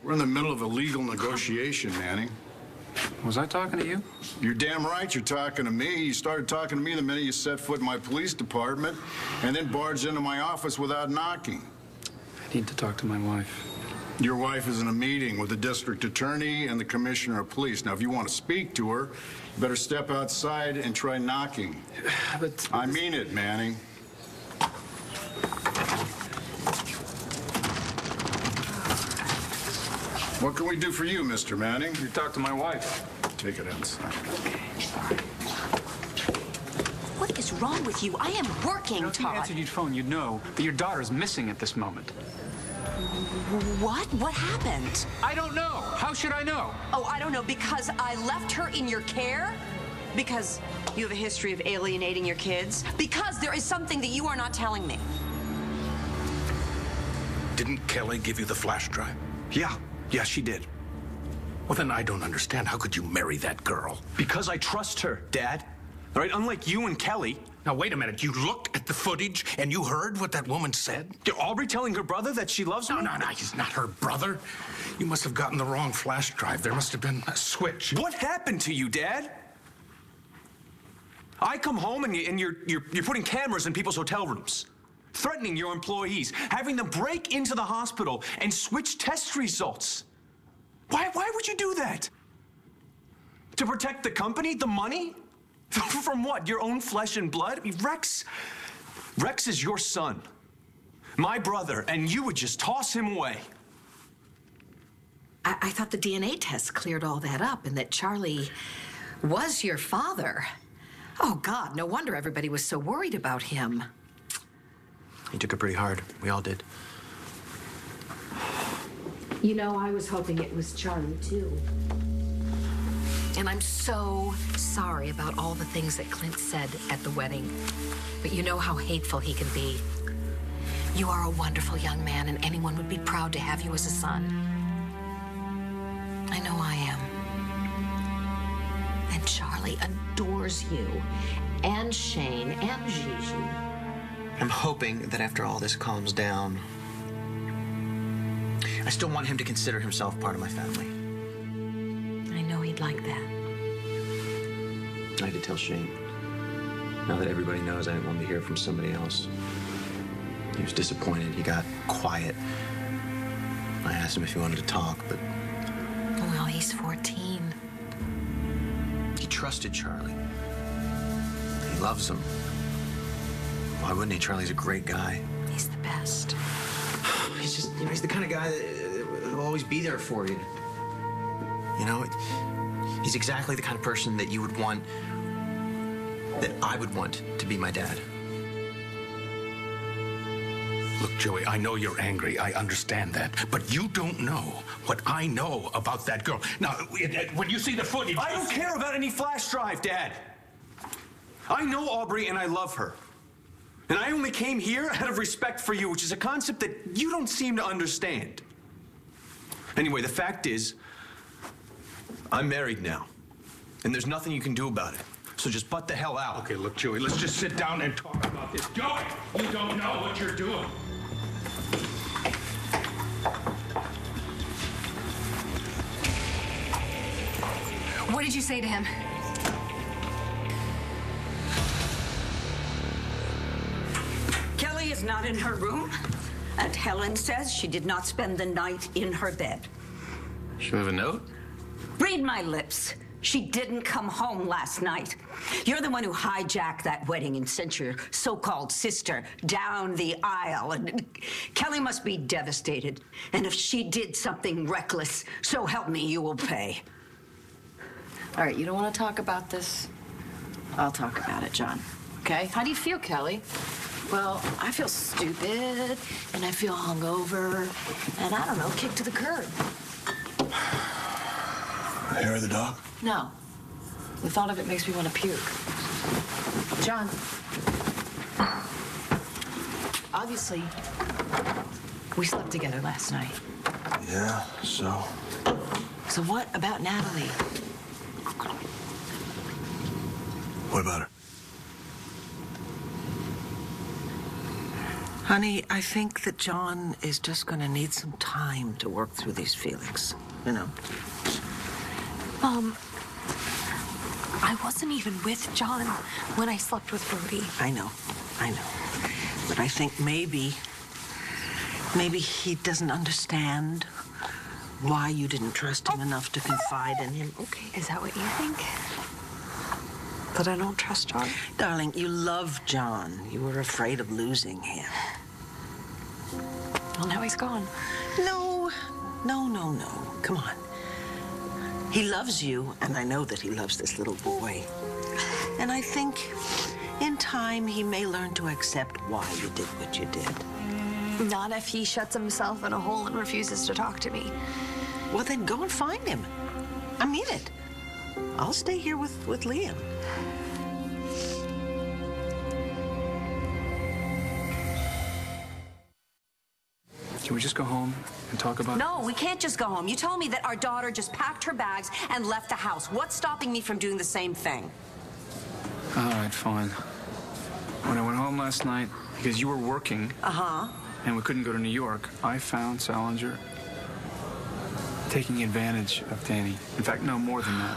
We're in the middle of a legal negotiation, Manning. Was I talking to you? You're damn right you're talking to me. You started talking to me the minute you set foot in my police department and then barged into my office without knocking. I need to talk to my wife. Your wife is in a meeting with the district attorney and the commissioner of police. Now, if you want to speak to her, you better step outside and try knocking. But I mean it, Manning. What can we do for you, Mr. Manning? you talk to my wife. Take it inside. What is wrong with you? I am working, If you Todd. answered your phone, you'd know that your daughter's missing at this moment. What? What happened? I don't know. How should I know? Oh, I don't know, because I left her in your care? Because you have a history of alienating your kids? Because there is something that you are not telling me? Didn't Kelly give you the flash drive? Yeah, she did. Well, then I don't understand. How could you marry that girl? Because I trust her, Dad. All right, unlike you and Kelly. Now, wait a minute. You looked at the footage and you heard what that woman said? Aubrey telling her brother that she loves me? No, he's not her brother. You must have gotten the wrong flash drive. There must have been a switch. What happened to you, Dad? I come home and you're putting cameras in people's hotel rooms, threatening your employees, having them break into the hospital and switch test results. Why would you do that? To protect the company, the money? From what? Your own flesh and blood? I mean, Rex is your son, my brother, and you would just toss him away. I thought the DNA test cleared all that up and that Charlie was your father. Oh, God, no wonder everybody was so worried about him. He took it pretty hard. We all did. You know, I was hoping it was Charlie, too. And I'm so sorry about all the things that Clint said at the wedding. But you know how hateful he can be. You are a wonderful young man, and anyone would be proud to have you as a son. I know I am. And Charlie adores you, and Shane, and Gigi. I'm hoping that after all this calms down, I still want him to consider himself part of my family. I know he'd like that. I had to tell Shane. Now that everybody knows, I didn't want to hear from somebody else. He was disappointed. He got quiet. I asked him if he wanted to talk, but... Well, he's 14. He trusted Charlie. He loves him. Why wouldn't he? Charlie's a great guy. He's the best. He's just, he's the kind of guy that will always be there for you. You know, he's exactly the kind of person that you would want, that I would want to be my dad. Look, Joey, I know you're angry. I understand that. But you don't know what I know about that girl. Now, when you see the footage... I don't care about any flash drive, Dad. I know Aubrey and I love her. And I only came here out of respect for you, which is a concept that you don't seem to understand. Anyway, the fact is, I'm married now. And there's nothing you can do about it. So just butt the hell out. Okay, look, Joey, let's just sit down and talk about this. Joey, you don't know what you're doing. What did you say to him? Kelly is not in her room, and Helen says she did not spend the night in her bed. Should we have a note? Read my lips. She didn't come home last night. You're the one who hijacked that wedding and sent your so-called sister down the aisle. And Kelly must be devastated. And if she did something reckless, so help me, you will pay. All right, you don't want to talk about this? I'll talk about it, John. Okay? How do you feel, Kelly? Well, I feel stupid, and I feel hungover, and I don't know, kicked to the curb. Hair of the dog? No. The thought of it makes me want to puke. John. Obviously, we slept together last night. Yeah, so? So what about Natalie? What about her? Honey, I think that John is just going to need some time to work through these feelings, you know. Mom, I wasn't even with John when I slept with Brody. I know. But I think maybe he doesn't understand why you didn't trust him enough to confide in him. Okay. Is that what you think? That I don't trust John? Darling, you love John. You were afraid of losing him. Well, now he's gone. No. Come on. He loves you, and I know that he loves this little boy. And I think in time he may learn to accept why you did what you did. Not if he shuts himself in a hole and refuses to talk to me. Well, then go and find him. I mean it. I'll stay here with Liam. Can we just go home and talk about it? No, we can't just go home. You told me that our daughter just packed her bags and left the house. What's stopping me from doing the same thing? All right, fine. When I went home last night, because you were working, and we couldn't go to New York, I found Salinger taking advantage of Danny. In fact, no more than that.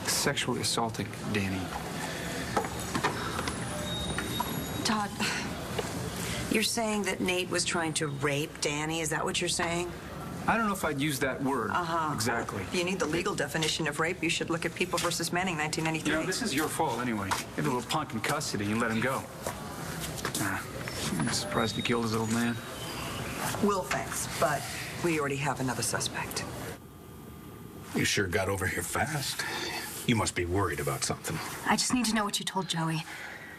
Sexually assaulting Danny. Todd, you're saying that Nate was trying to rape Danny? Is that what you're saying? I don't know if I'd use that word. Exactly. If you need the legal definition of rape, you should look at People versus Manning, 1993. You know, this is your fault anyway. You had a little punk in custody and let him go. I'm surprised he killed his old man. Will, thanks, but we already have another suspect. You sure got over here fast. You must be worried about something. I just need to know what you told Joey.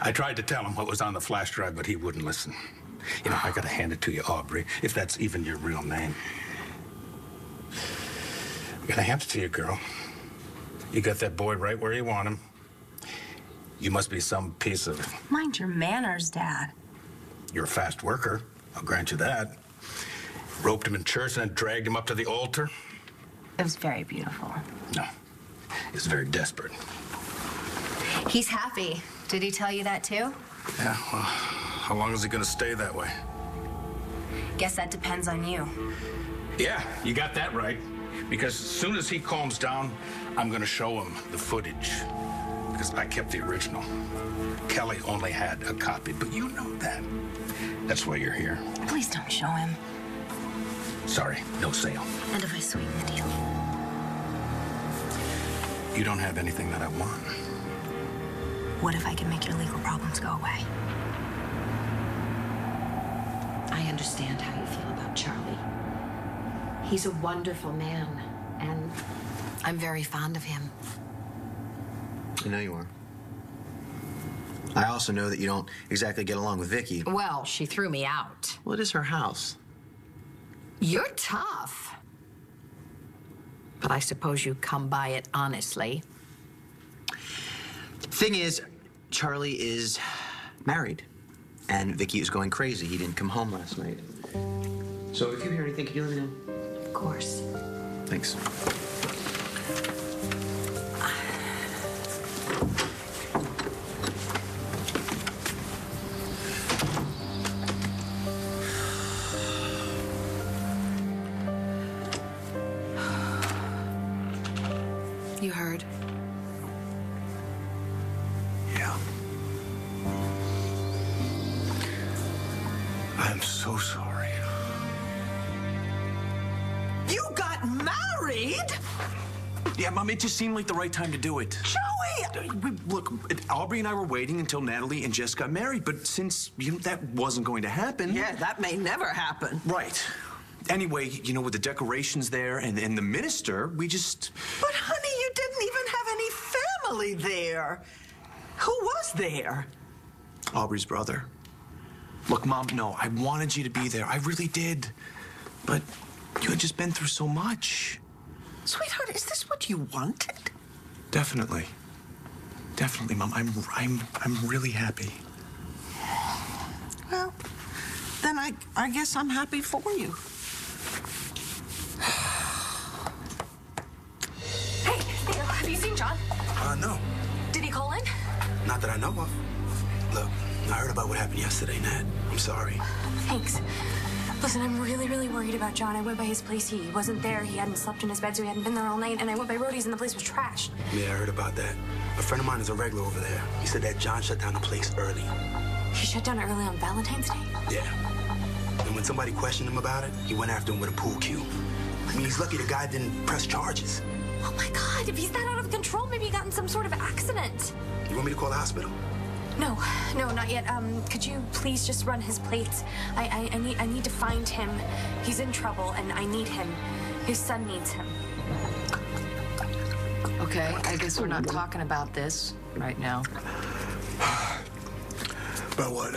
I tried to tell him what was on the flash drive, but he wouldn't listen. You know, I gotta hand it to you, Aubrey, if that's even your real name. I gotta hand it to you, girl. You got that boy right where you want him. You must be some piece of... Mind your manners, Dad. You're a fast worker, I'll grant you that. Roped him in church and then dragged him up to the altar. It was very beautiful. No, it's very desperate. He's happy. Did he tell you that too? Yeah, well, how long is he gonna stay that way? Guess that depends on you. Yeah, you got that right. Because as soon as he calms down, I'm gonna show him the footage. Because I kept the original. Kelly only had a copy, but you know that. That's why you're here. Please don't show him. Sorry, no sale. And if I sweeten the deal? You don't have anything that I want. What if I can make your legal problems go away? I understand how you feel about Charlie. He's a wonderful man, and I'm very fond of him. I know you are. I also know that you don't exactly get along with Vicky. Well, she threw me out. Well, it is her house. You're tough. But I suppose you come by it honestly. Thing is, Charlie is married, and Vicky is going crazy. He didn't come home last night. So if you hear anything, can you let me know? Of course. Thanks. You heard? Yeah. I'm so sorry. You got married? Yeah, Mom, it just seemed like the right time to do it. Joey! Look, Aubrey and I were waiting until Natalie and Jess got married, but since that wasn't going to happen... Yeah, that may never happen. Right. Anyway, with the decorations there and the minister, we just... But, honey, you didn't even have any family there. Who was there? Aubrey's brother. Look, Mom, no, I wanted you to be there. I really did. But you had just been through so much. Sweetheart, is this what you wanted? Definitely. Definitely, Mom. I'm really happy. Well, then I guess I'm happy for you. Hey, have you seen John? No. Did he call in? Not that I know of. Look, I heard about what happened yesterday, Nat. I'm sorry. Thanks. Listen, I'm really, really worried about John. I went by his place. He wasn't there. He hadn't slept in his bed, so he hadn't been there all night. And I went by Rhodey's, and the place was trashed. Yeah, I heard about that. A friend of mine is a regular over there. He said that John shut down the place early. He shut down early on Valentine's Day? Yeah. And when somebody questioned him about it, he went after him with a pool cue. I mean, he's lucky the guy didn't press charges. Oh, my God. If he's that out of control, maybe he got in some sort of accident. You want me to call the hospital? No, not yet. Could you please just run his plates? I need to find him. He's in trouble, and I need him. His son needs him. Okay, I guess we're not talking about this right now. About what?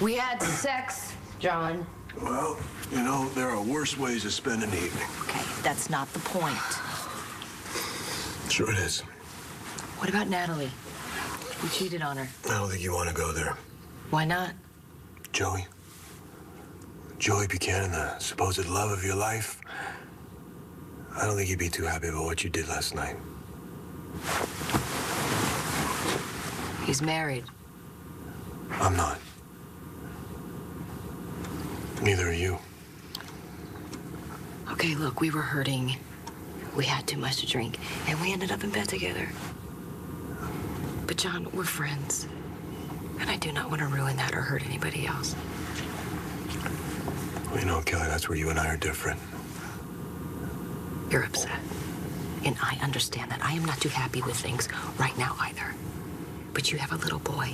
We had sex, John. Well, you know, there are worse ways to spend an evening. Okay, that's not the point. Sure it is. What about Natalie? You cheated on her. I don't think you want to go there. Why not? Joey Buchanan, the supposed love of your life. I don't think you'd be too happy about what you did last night. He's married. I'm not. Neither are you. Okay, look, we were hurting. We had too much to drink, and we ended up in bed together. But John, we're friends. And I do not want to ruin that or hurt anybody else. Well, you know, Kelly, that's where you and I are different. You're upset. And I understand that. I am not too happy with things right now either. But you have a little boy.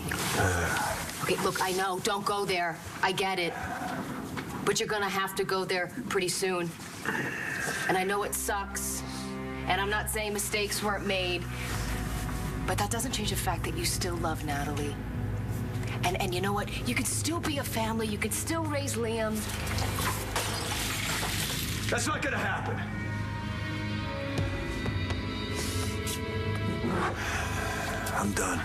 Okay, look, I know. Don't go there. I get it. But you're gonna have to go there pretty soon. And I know it sucks. And I'm not saying mistakes weren't made. But that doesn't change the fact that you still love Natalie. And you know what? You could still be a family. You could still raise Liam. That's not gonna happen. I'm done.